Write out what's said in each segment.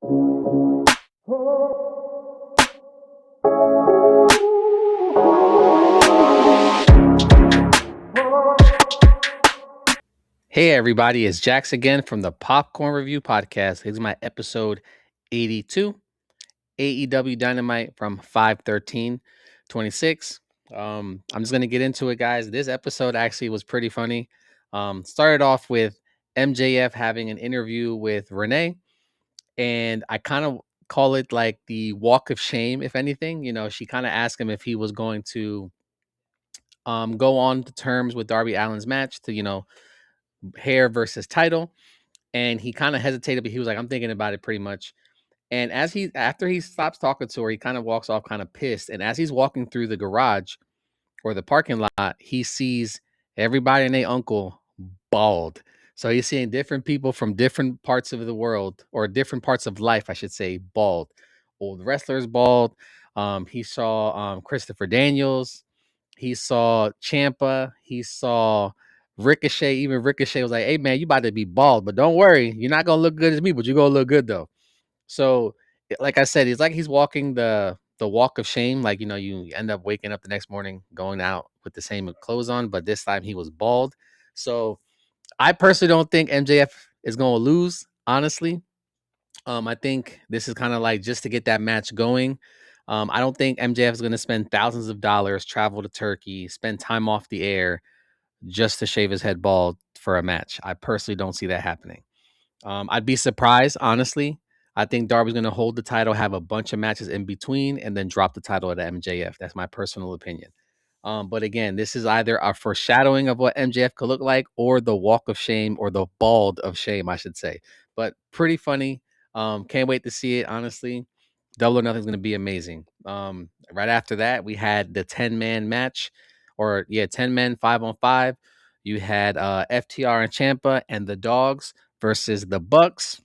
Hey everybody, it's Jax again from the Popcorn Review Podcast. This is my episode 82, AEW Dynamite from 5/13/26. I'm just gonna get into it, guys. This episode actually was pretty funny. Started off with MJF having an interview with Renee, and I kind of call it like the walk of shame, if anything. She kind of asked him if he was going to go on to terms with Darby Allin's match to, hair versus title. And he kind of hesitated, but he was like, I'm thinking about it pretty much. And after he stops talking to her, he kind of walks off kind of pissed. And as he's walking through the garage or the parking lot, he sees everybody and their uncle bald. So he's seeing different people from different parts of the world, or different parts of life, I should say, bald. Old wrestlers bald. He saw Christopher Daniels. He saw Champa. He saw Ricochet. Even Ricochet was like, "Hey man, you about to be bald, but don't worry, you're not gonna look good as me, but you're gonna look good though." So, like I said, he's walking the walk of shame. Like, you end up waking up the next morning going out with the same clothes on, but this time he was bald. So I personally don't think MJF is gonna lose, honestly. I think this is kind of like just to get that match going. I don't think MJF is going to spend thousands of dollars, travel to Turkey, spend time off the air just to shave his head bald for a match. I personally don't see that happening. I'd be surprised, honestly. I think Darby's going to hold the title, have a bunch of matches in between, and then drop the title at MJF. That's my personal opinion. But again, this is either a foreshadowing of what MJF could look like, or the walk of shame, or the bald of shame, I should say. But pretty funny. Can't wait to see it, honestly. Double or Nothing is going to be amazing. Right after that, we had the 10-man match, or yeah, 10 men, 5-on-5. You had FTR and Champa and the Dogs versus the Bucks,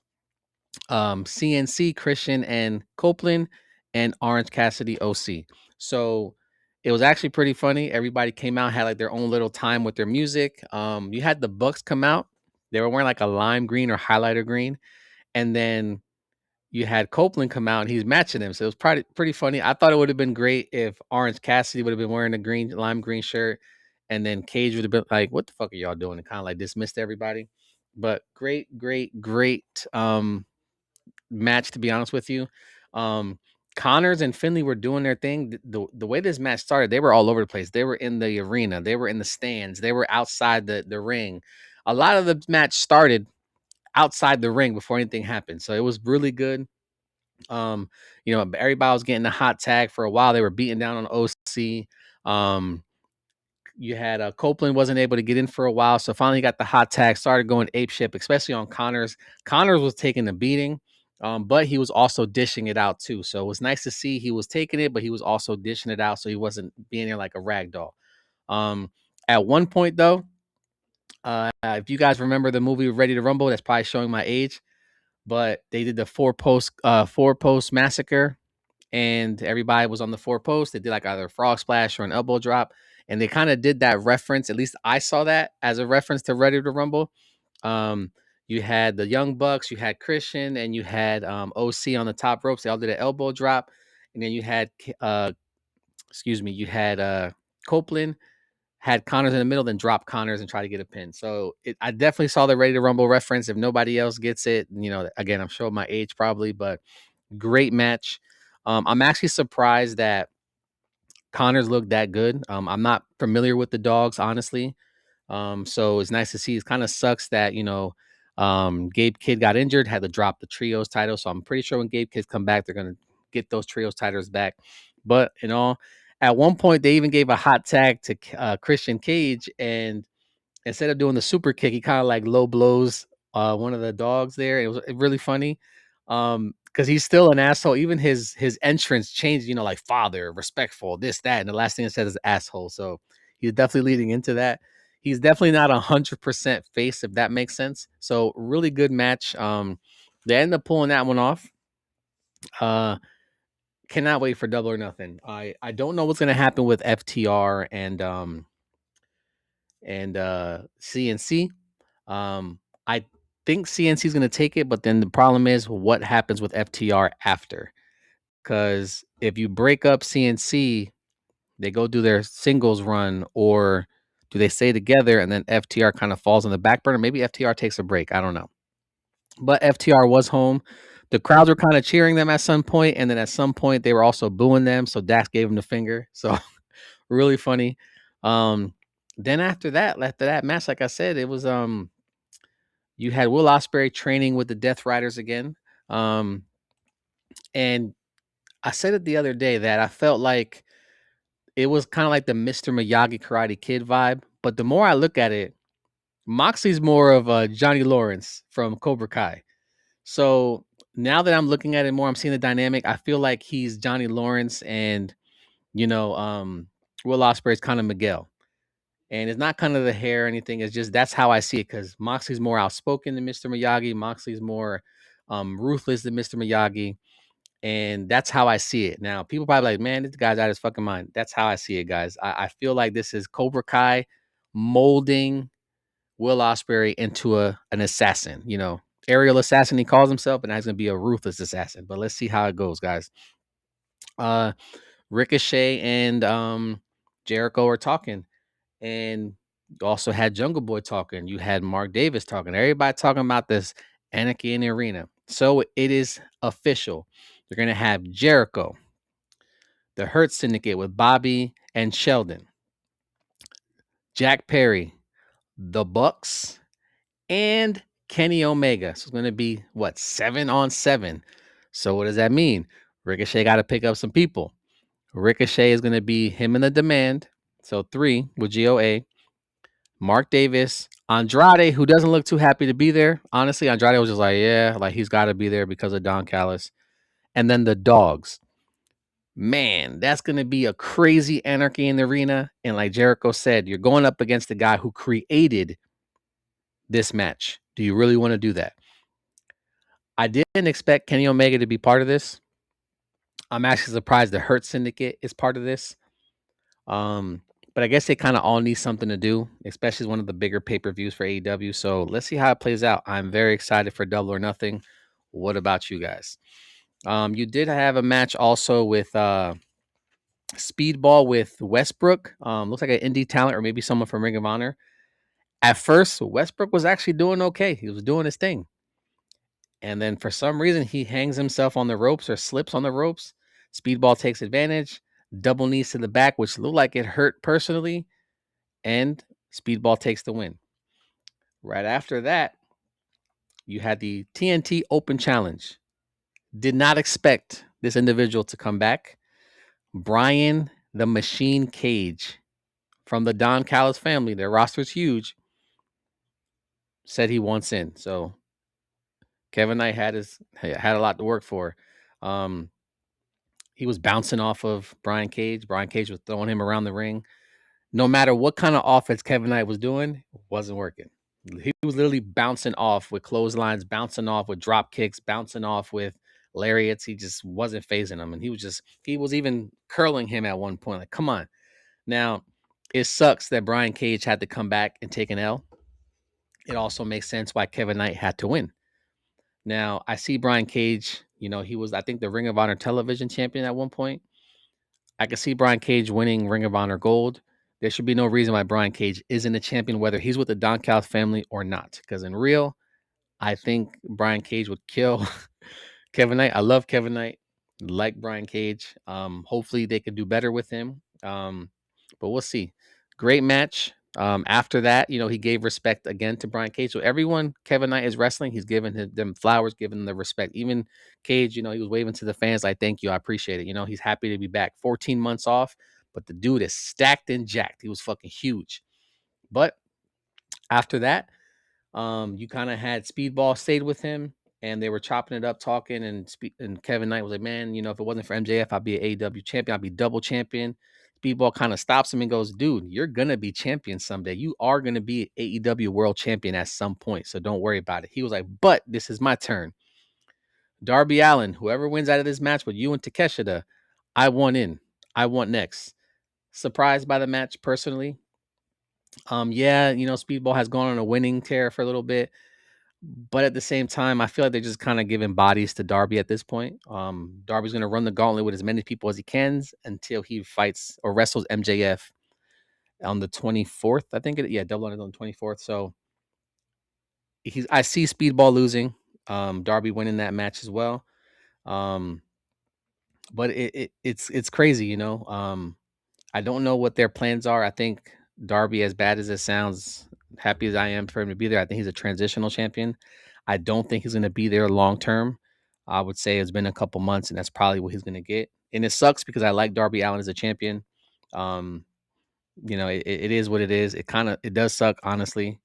CNC, Christian and Copeland, and Orange Cassidy, OC. So it was actually pretty funny. Everybody came out, had like their own little time with their music. You had the Bucks come out. They were wearing like a lime green or highlighter green. And then you had Copeland come out and he's matching them. So it was pretty funny. I thought it would have been great if Orange Cassidy would have been wearing a lime green shirt, and then Cage would have been like, "What the fuck are y'all doing?" and kind of like dismissed everybody. But great match, to be honest with you. Um, Connors and Finley were doing their thing. The way this match started, they were all over the place. They were in the arena, they were in the stands, they were outside the ring. A lot of the match started outside the ring before anything happened. So it was really good. Um, everybody was getting the hot tag for a while. They were beating down on OC. You had Copeland wasn't able to get in for a while, so finally got the hot tag, started going apeshit, especially on Connors. Connors was taking the beating, but he was also dishing it out too. So it was nice to see he was taking it, but he was also dishing it out, so he wasn't being there like a rag doll. At one point though, if you guys remember the movie Ready to Rumble, that's probably showing my age, but they did the four post massacre, and everybody was on the four post. They did like either a frog splash or an elbow drop, and they kind of did that reference. At least I saw that as a reference to Ready to Rumble. Um, you had the Young Bucks, you had Christian, and you had OC on the top ropes. They all did an elbow drop, and then you had you had Copeland had Connors in the middle, then dropped Connors and try to get a pin. So I definitely saw the Ready to Rumble reference. If nobody else gets it, again, I'm showing my age probably, but great match. I'm actually surprised that Connors looked that good. I'm not familiar with the Dogs, honestly. So it's nice to see. It kind of sucks that, Gabe Kidd got injured, had to drop the trios title. So I'm pretty sure when Gabe Kidd come back, they're going to get those trios titles back. But at one point, they even gave a hot tag to Christian Cage, and instead of doing the super kick, he kind of like low blows one of the Dogs there. It was really funny. Because he's still an asshole. Even his entrance changed, like father, respectful, this, that. And the last thing it said is asshole. So he's definitely leading into that. He's definitely not 100% face, if that makes sense. So really good match. They end up pulling that one off. Cannot wait for Double or Nothing. I don't know what's gonna happen with FTR and CNC. I think CNC is going to take it, but then the problem is what happens with FTR after? Because if you break up CNC, they go do their singles run, or do they stay together and then FTR kind of falls on the back burner? Maybe FTR takes a break. I don't know. But FTR was home. The crowds were kind of cheering them at some point, and then at some point they were also booing them. So Dax gave him the finger. So really funny. Um, then after that match, like I said, it was you had Will Ospreay training with the Death Riders again. Um, and I said it the other day that I felt like it was kind of like the Mr. Miyagi Karate Kid vibe. But the more I look at it, Moxley's more of a Johnny Lawrence from Cobra Kai. So now that I'm looking at it more, I'm seeing the dynamic. I feel like he's Johnny Lawrence, and you know, Will Ospreay is kind of Miguel. And it's not kind of the hair or anything. It's just that's how I see it, because Moxley's more outspoken than Mr. Miyagi. Moxley's more ruthless than Mr. Miyagi. And that's how I see it. Now, people probably like, man, this guy's out of his fucking mind. That's how I see it, guys. I feel like this is Cobra Kai molding Will Ospreay into an assassin. You know, aerial assassin he calls himself, and that's gonna be a ruthless assassin. But let's see how it goes, guys. Uh, Ricochet and Jericho are talking, and you also had Jungle Boy talking. You had Mark Davis talking. Everybody talking about this anarchy in the arena. So it is official. They're gonna have Jericho, the Hurt Syndicate with Bobby and Sheldon, Jack Perry, the Bucks, and Kenny Omega. So it's going to be what, 7-on-7. So what does that mean? Ricochet got to pick up some people. Ricochet is going to be him in the Demand. So 3 with GOA. Mark Davis, Andrade, who doesn't look too happy to be there. Honestly, Andrade was just like, yeah, like he's got to be there because of Don Callis. And then the Dogs. Man, that's going to be a crazy anarchy in the arena. And like Jericho said, you're going up against the guy who created this match. Do you really want to do that? I didn't expect Kenny Omega to be part of this. I'm actually surprised the Hurt Syndicate is part of this. Um, but I guess they kind of all need something to do, especially as one of the bigger pay-per-views for AEW. So let's see how it plays out. I'm very excited for Double or Nothing. What about you guys? You did have a match also with Speedball with Westbrook. Looks like an indie talent or maybe someone from Ring of Honor. At first, Westbrook was actually doing okay. He was doing his thing. And then for some reason, he hangs himself on the ropes or slips on the ropes. Speedball takes advantage. Double knees to the back, which looked like it hurt personally. And Speedball takes the win. Right after that, you had the TNT Open Challenge. Did not expect this individual to come back. Brian the Machine Cage from the Don Callis family, their roster's huge, said he wants in. So Kevin Knight had a lot to work for. He was bouncing off of Brian Cage. Brian Cage was throwing him around the ring. No matter what kind of offense Kevin Knight was doing, it wasn't working. He was literally bouncing off with clotheslines, bouncing off with drop kicks, bouncing off with lariats. He just wasn't phasing him. And he was even curling him at one point. Like, come on. Now, it sucks that Brian Cage had to come back and take an L. It also makes sense why Kevin Knight had to win. Now, I see Brian Cage, he was, I think, the Ring of Honor television champion at one point. I can see Brian Cage winning Ring of Honor Gold. There should be no reason why Brian Cage isn't a champion, whether he's with the Don Callis family or not. Because in real, I think Brian Cage would kill Kevin Knight. I love Kevin Knight, like Brian Cage. Hopefully they could do better with him. But we'll see. Great match. After that, he gave respect again to Brian Cage. So everyone Kevin Knight is wrestling, he's giving them flowers, giving them the respect. Even Cage, he was waving to the fans like, thank you, I appreciate it. He's happy to be back. 14 months off, but the dude is stacked and jacked. He was fucking huge. But after that, you kind of had Speedball stayed with him, and they were chopping it up, talking, and Kevin Knight was like, man, if it wasn't for MJF, I'd be an AEW champion. I'd be double champion. Speedball kind of stops him and goes, dude, you're going to be champion someday. You are going to be AEW world champion at some point, so don't worry about it. He was like, but this is my turn. Darby Allin, whoever wins out of this match with you and Takeshita, I want in. I want next. Surprised by the match personally. Yeah, Speedball has gone on a winning tear for a little bit, But at the same time, I feel like they're just kind of giving bodies to Darby at this point. Darby's going to run the gauntlet with as many people as he can until he fights or wrestles MJF on the 24th. I think Double on the 24th. So I see Speedball losing, Darby winning that match as well. Um, but it's crazy, you know. I don't know what their plans are. I think Darby, as bad as it sounds, happy as I am for him to be there, I think he's a transitional champion. I don't think he's going to be there long term. I would say it's been a couple months, and that's probably what he's going to get. And it sucks because I like Darby Allin as a champion. Um, it is what it is. It does suck, honestly.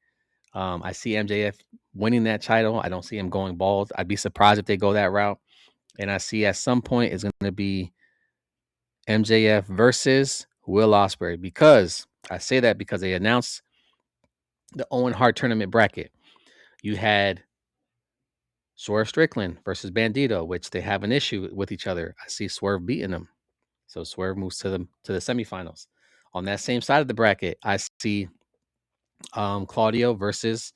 I see MJF winning that title. I don't see him going bald. I'd be surprised if they go that route. And I see at some point it's going to be MJF versus Will Ospreay, because I say that because they announced the Owen Hart tournament bracket. You had Swerve Strickland versus Bandito, which they have an issue with each other. I see Swerve beating them, so Swerve moves to the semifinals. On that same side of the bracket, I see Claudio versus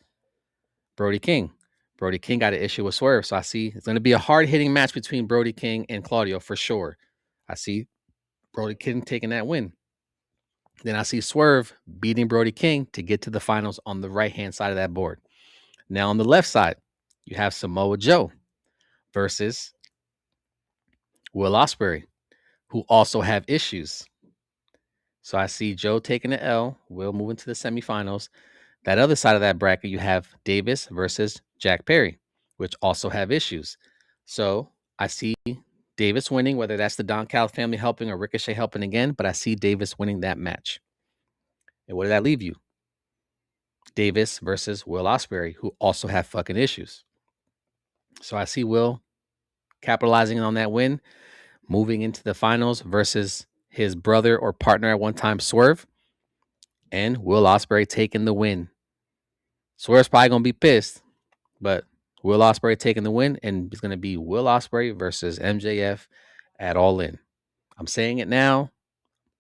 Brody King. Brody King got an issue with Swerve, so I see it's going to be a hard hitting match between Brody King and Claudio for sure. I see Brody King taking that win. Then I see Swerve beating Brody King to get to the finals on the right-hand side of that board. Now on the left side, you have Samoa Joe versus Will Ospreay, who also have issues. So I see Joe taking the L, Will moving to the semifinals. That other side of that bracket, you have Davis versus Jack Perry, which also have issues. So I see Davis winning, whether that's the Don Cal family helping or Ricochet helping again, but I see Davis winning that match. And what did that leave you? Davis versus Will Ospreay, who also have fucking issues. So I see Will capitalizing on that win, moving into the finals versus his brother or partner at one time, Swerve, and Will Ospreay taking the win. Swerve's probably gonna be pissed, but Will Ospreay taking the win, and it's gonna be Will Ospreay versus MJF at All In. I'm saying it now.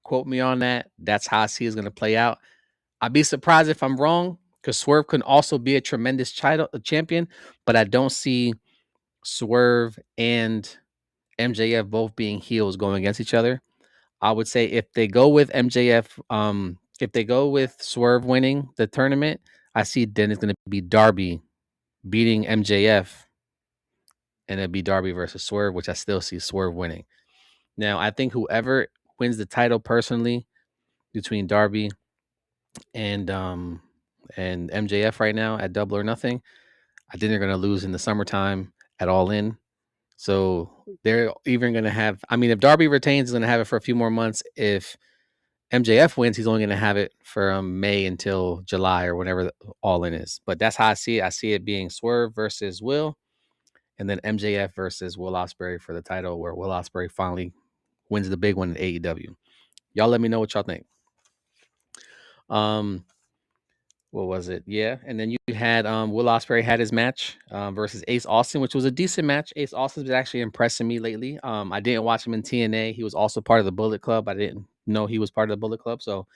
Quote me on that. That's how I see it's gonna play out. I'd be surprised if I'm wrong, because Swerve can also be a tremendous champion, but I don't see Swerve and MJF both being heels going against each other. I would say if they go with MJF, if they go with Swerve winning the tournament, I see then it's going to be Darby beating MJF, and it'd be Darby versus Swerve, which I still see Swerve winning. Now, I think whoever wins the title personally between Darby and MJF right now at Double or Nothing, I think they're going to lose in the summertime at All In. So they're even going to have, I mean, if Darby retains, he's going to have it for a few more months. If MJF wins, he's only going to have it from May until July or whenever All In is. But that's how I see it. I see it being Swerve versus Will, and then MJF versus Will Ospreay for the title, where Will Ospreay finally wins the big one in AEW. Y'all let me know what y'all think. What was it? Yeah, and then you had Will Ospreay had his match versus Ace Austin, which was a decent match. Ace Austin's been actually impressing me lately. I didn't watch him in TNA. He was also part of the Bullet Club. I didn't know he was part of the Bullet Club. So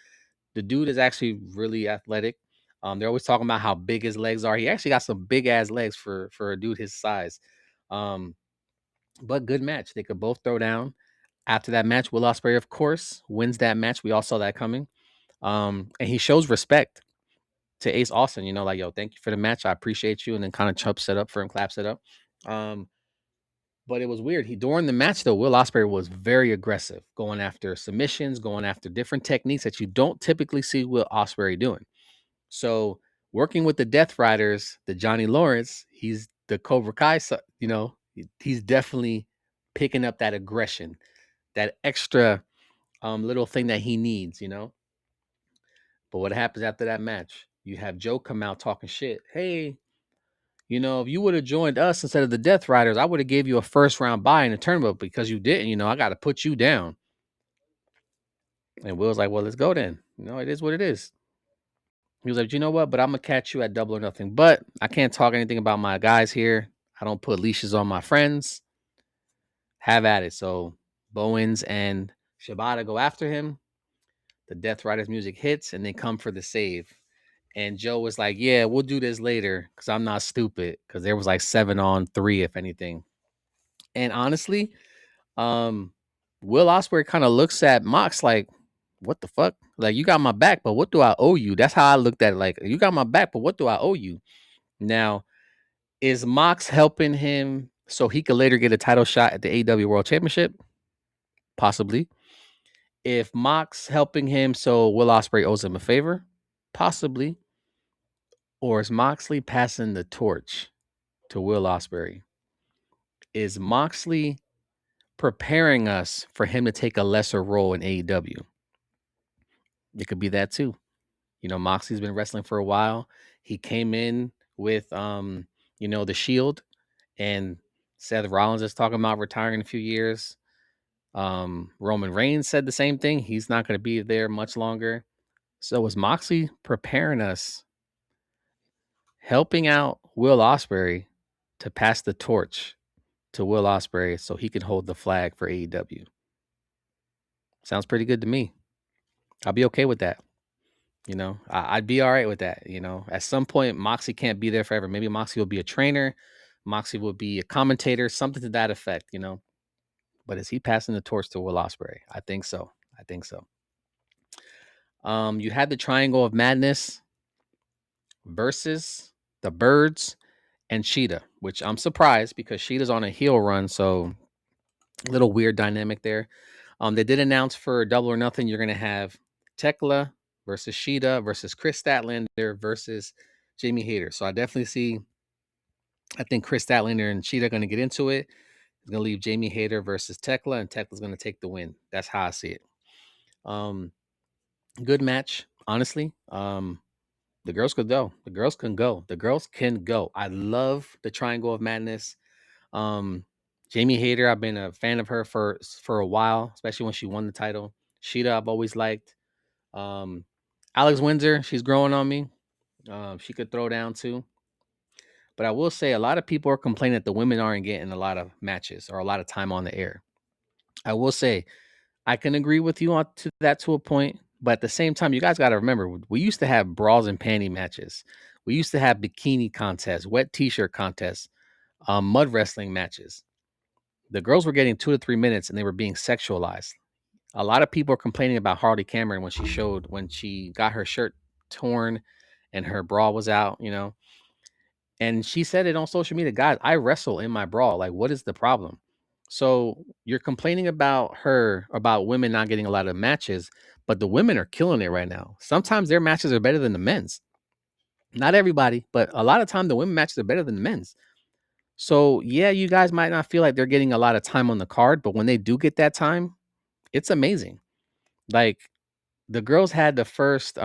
the dude is actually really athletic. They're always talking about how big his legs are. He actually got some big ass legs for a dude his size. But good match. They could both throw down. After that match, Will Ospreay, of course, wins that match. We all saw that coming. And he shows respect to Ace Austin, you know, like, yo, thank you for the match. I appreciate you. And then kind of chumps it up for him, claps it up. But it was weird. During the match, though, Will Ospreay was very aggressive, going after submissions, going after different techniques that you don't typically see Will Ospreay doing. So working with the Death Riders, the Johnny Lawrence, he's the Cobra Kai, you know, he's definitely picking up that aggression, that extra little thing that he needs, you know. But what happens after that match? You have Joe come out talking shit. Hey, you know, if you would have joined us instead of the Death Riders, I would have gave you a first round bye in the tournament, because you didn't. You know, I got to put you down. And Will's like, well, let's go then. You know, it is what it is. He was like, you know what? But I'm gonna catch you at Double or Nothing. But I can't talk anything about my guys here. I don't put leashes on my friends. Have at it. So Bowens and Shibata go after him. The Death Riders music hits, and they come for the save. And Joe was like, "Yeah, we'll do this later because I'm not stupid." Because there was like 7-on-3, if anything. And honestly, um, Will Ospreay kind of looks at Mox like, "What the fuck? Like, you got my back, but what do I owe you?" That's how I looked at it. Like, you got my back, but what do I owe you? Now, is Mox helping him so he could later get a title shot at the AEW World Championship? Possibly. If Mox helping him so Will Ospreay owes him a favor? Possibly. Or is Moxley passing the torch to Will Ospreay? Is Moxley preparing us for him to take a lesser role in AEW? It could be that too. You know, Moxley's been wrestling for a while. He came in with the Shield, and Seth Rollins is talking about retiring in a few years. Roman Reigns said the same thing. He's not going to be there much longer. So is Moxley preparing us, helping out Will Ospreay to pass the torch to Will Ospreay so he can hold the flag for AEW? Sounds pretty good to me. I'll be okay with that. I'd be all right with that. At some point, Moxie can't be there forever. Maybe Moxie will be a trainer. Moxie will be a commentator, something to that effect. But is he passing the torch to Will Ospreay? I think so. I think so. You had the Triangle of Madness versus the Birds and Sheeta, which I'm surprised because Sheeta's on a heel run, so a little weird dynamic there. They did announce for Double or Nothing, you're going to have Tekla versus Sheeta versus Chris Statlander versus Jamie Hayter. So I think Chris Statlander and Sheeta are going to get into it. It's going to leave Jamie Hayter versus Tekla, and Tekla's going to take the win. That's how I see it. Good match, honestly. The girls could go. The girls can go. The girls can go. I love the Triangle of Madness. Jamie Hayter, I've been a fan of her for a while, especially when she won the title. Sheeta, I've always liked. Alex Windsor, she's growing on me. She could throw down too. But I will say a lot of people are complaining that the women aren't getting a lot of matches or a lot of time on the air. I will say I can agree with you on to that to a point, but at the same time, you guys got to remember we used to have bras and panty matches. We used to have bikini contests, wet t-shirt contests, mud wrestling matches. The girls were getting 2 to 3 minutes and they were being sexualized. A lot of people are complaining about Harley Cameron when she got her shirt torn and her bra was out. And she said it on social media, guys, I wrestle in my bra. Like, what is the problem? So you're complaining about women not getting a lot of matches, but the women are killing it right now. Sometimes their matches are better than the men's. Not everybody, but a lot of time the women matches are better than the men's. So yeah, you guys might not feel like they're getting a lot of time on the card, but when they do get that time, it's amazing. Like the girls had the first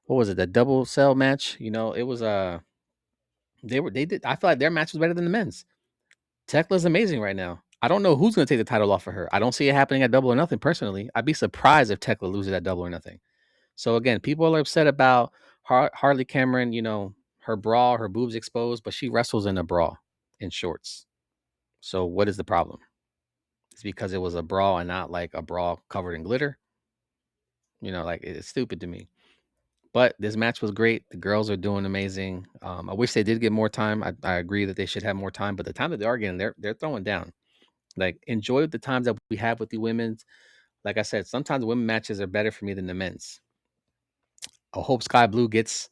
what was it, the double cell match? It was they did I feel like their match was better than the men's. Tekla's amazing right now. I don't know who's gonna take the title off of her. I don't see it happening at Double or Nothing personally. I'd be surprised if Tekla loses at Double or Nothing. So again, people are upset about Harley Cameron, her bra, her boobs exposed, but she wrestles in a bra in shorts. So what is the problem? It's because it was a bra and not like a bra covered in glitter. Like it's stupid to me. But this match was great. The girls are doing amazing. I wish they did get more time. I agree that they should have more time, but the time that they are getting, they're throwing down. Like enjoy the times that we have with the women's. Like I said, sometimes the women matches are better for me than the men's. I hope Sky Blue gets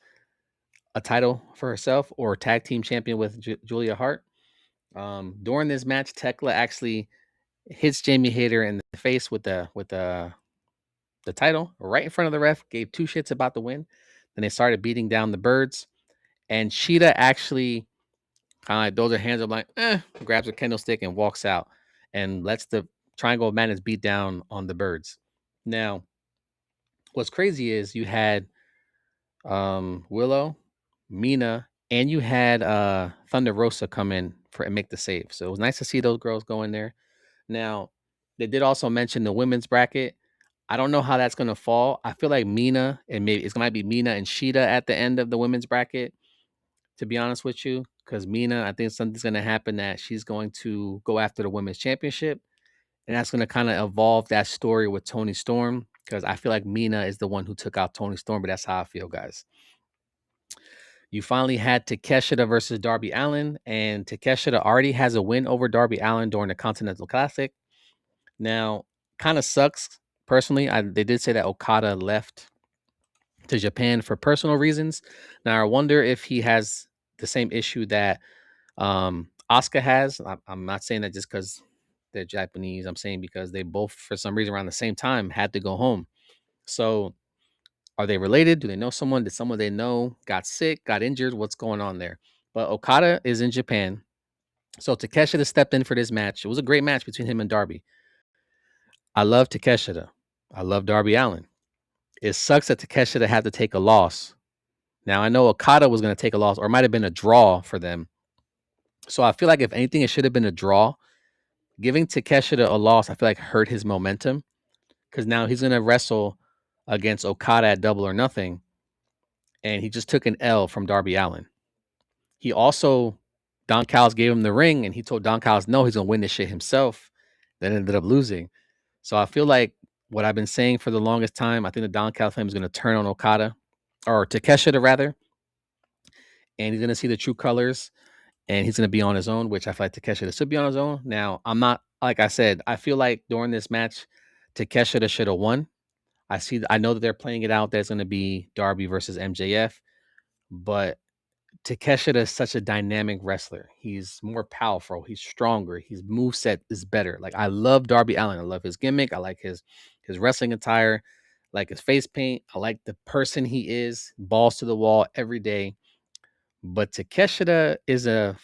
a title for herself or tag team champion with Julia Hart. During this match, Tekla actually hits Jamie Hayter in the face with the title right in front of the ref. Gave 2 shits about the win. Then they started beating down the Birds, and Sheeta actually kind of like throws her hands up like, grabs a kendo stick and walks out and lets the Triangle of Madness beat down on the Birds. Now, what's crazy is you had Willow, Mina, and you had Thunder Rosa come in and make the save. So it was nice to see those girls go in there. Now, they did also mention the women's bracket. I don't know how that's gonna fall. I feel like Mina and maybe it's gonna be Mina and Sheeta at the end of the women's bracket, to be honest with you. Because Mina, I think something's gonna happen that she's going to go after the women's championship. And that's gonna kind of evolve that story with Tony Storm. because I feel like Mina is the one who took out Tony Storm, but that's how I feel, guys. You finally had Takeshita versus Darby Allin, and Takeshita already has a win over Darby Allin during the Continental Classic. Now, kind of sucks personally. They did say that Okada left to Japan for personal reasons. Now, I wonder if he has the same issue that Asuka has. I'm not saying that just because they're Japanese. I'm saying because they both, for some reason, around the same time, had to go home. So, are they related? Do they know someone? Did someone they know got sick, got injured? What's going on there? But Okada is in Japan. So Takeshita stepped in for this match. It was a great match between him and Darby. I love Takeshita. I love Darby Allin. It sucks that Takeshita had to take a loss. Now, I know Okada was going to take a loss, or it might have been a draw for them. So I feel like if anything, it should have been a draw. Giving Takeshita a loss, I feel like hurt his momentum because now he's going to wrestle against Okada at Double or Nothing, and he just took an L from Darby Allin. He also, Don Callis gave him the ring, and he told Don Callis, no, he's going to win this shit himself. Then ended up losing. So I feel like what I've been saying for the longest time, I think the Don Callis family is going to turn on Okada, or Takeshita rather, and he's going to see the true colors, and he's going to be on his own, which I feel like Takeshita should be on his own. Now, I'm not, like I said, I feel like during this match, Takeshita should have won. I know that they're playing it out that it's going to be Darby versus MJF, but Takeshita is such a dynamic wrestler. He's more powerful. He's stronger. His moveset is better. Like, I love Darby Allin. I love his gimmick. I like his wrestling attire. I like his face paint. I like the person he is. Balls to the wall every day. But Takeshita is a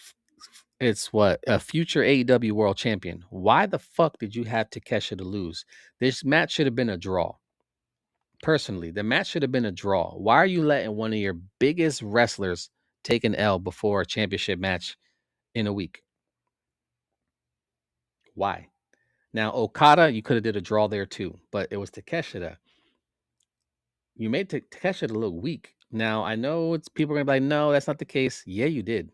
future AEW world champion. Why the fuck did you have Takeshita lose? This match should have been a draw. Personally, the match should have been a draw. Why are you letting one of your biggest wrestlers take an L before a championship match in a week? Why? Now, Okada, you could have did a draw there too, but it was Takeshita. You made Takeshita look weak. Now, I know it's people are gonna be like, no, that's not the case. Yeah, you did.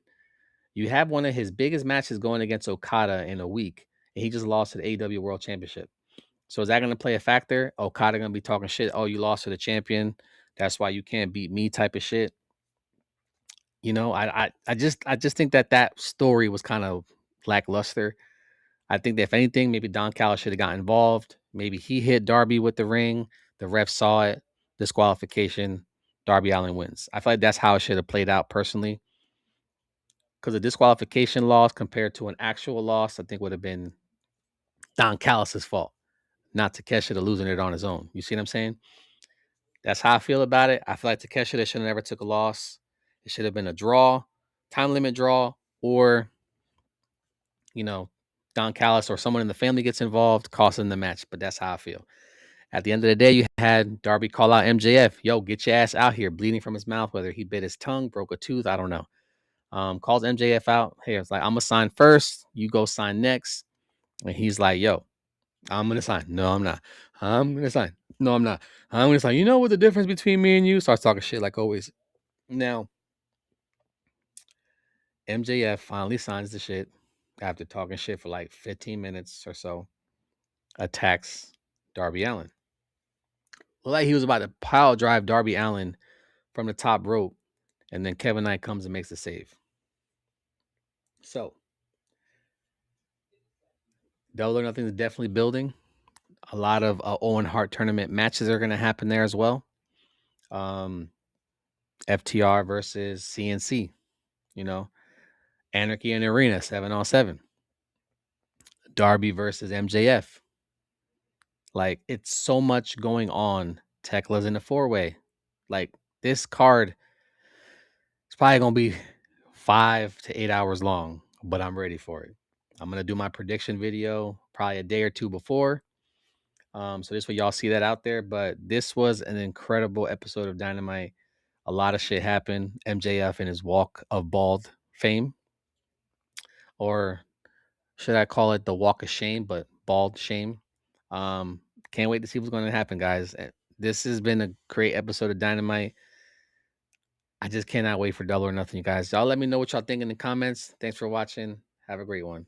You have one of his biggest matches going against Okada in a week, and he just lost to the AEW World Championship. So is that going to play a factor? Okada going to be talking shit? Oh, you lost to the champion. That's why you can't beat me, type of shit. You know, I just think that story was kind of lackluster. I think that if anything, maybe Don Callis should have got involved. Maybe he hit Darby with the ring. The ref saw it. Disqualification. Darby Allin wins. I feel like that's how it should have played out personally. Because a disqualification loss compared to an actual loss, I think would have been Don Callis's fault, not Takeshita losing it on his own. You see what I'm saying? That's how I feel about it. I feel like Takeshita should have never took a loss. It should have been a draw, time limit draw, or you know, Don Callis or someone in the family gets involved, costing the match. But that's how I feel. At the end of the day, you had Darby call out MJF, yo, get your ass out here, bleeding from his mouth, whether he bit his tongue, broke a tooth, I don't know. Calls MJF out. Hey, it's like, I'm gonna sign first, you go sign next. And he's like, yo, I'm gonna sign. No, I'm not. I'm gonna sign. No, I'm not. I'm gonna sign. You know what the difference between me and you? Starts talking shit like always. Now, MJF finally signs the shit after talking shit for like 15 minutes or so. Attacks Darby Allin. Like he was about to pile drive Darby Allin from the top rope, and then Kevin Knight comes and makes the save. So, Double or Nothing is definitely building. A lot of Owen Hart tournament matches are going to happen there as well. FTR versus CNC, you know, Anarchy in the Arena, 7-on-7. Darby versus MJF. Like, it's so much going on. Tekla's in the 4-way. Like, this card is probably going to be 5 to 8 hours long, but I'm ready for it. I'm going to do my prediction video probably a day or two before. So this way y'all see that out there. But this was an incredible episode of Dynamite. A lot of shit happened. MJF and his walk of bald fame. Or should I call it the walk of shame, but bald shame? Can't wait to see what's going to happen, guys. This has been a great episode of Dynamite. I just cannot wait for Double or Nothing, you guys. Y'all let me know what y'all think in the comments. Thanks for watching. Have a great one.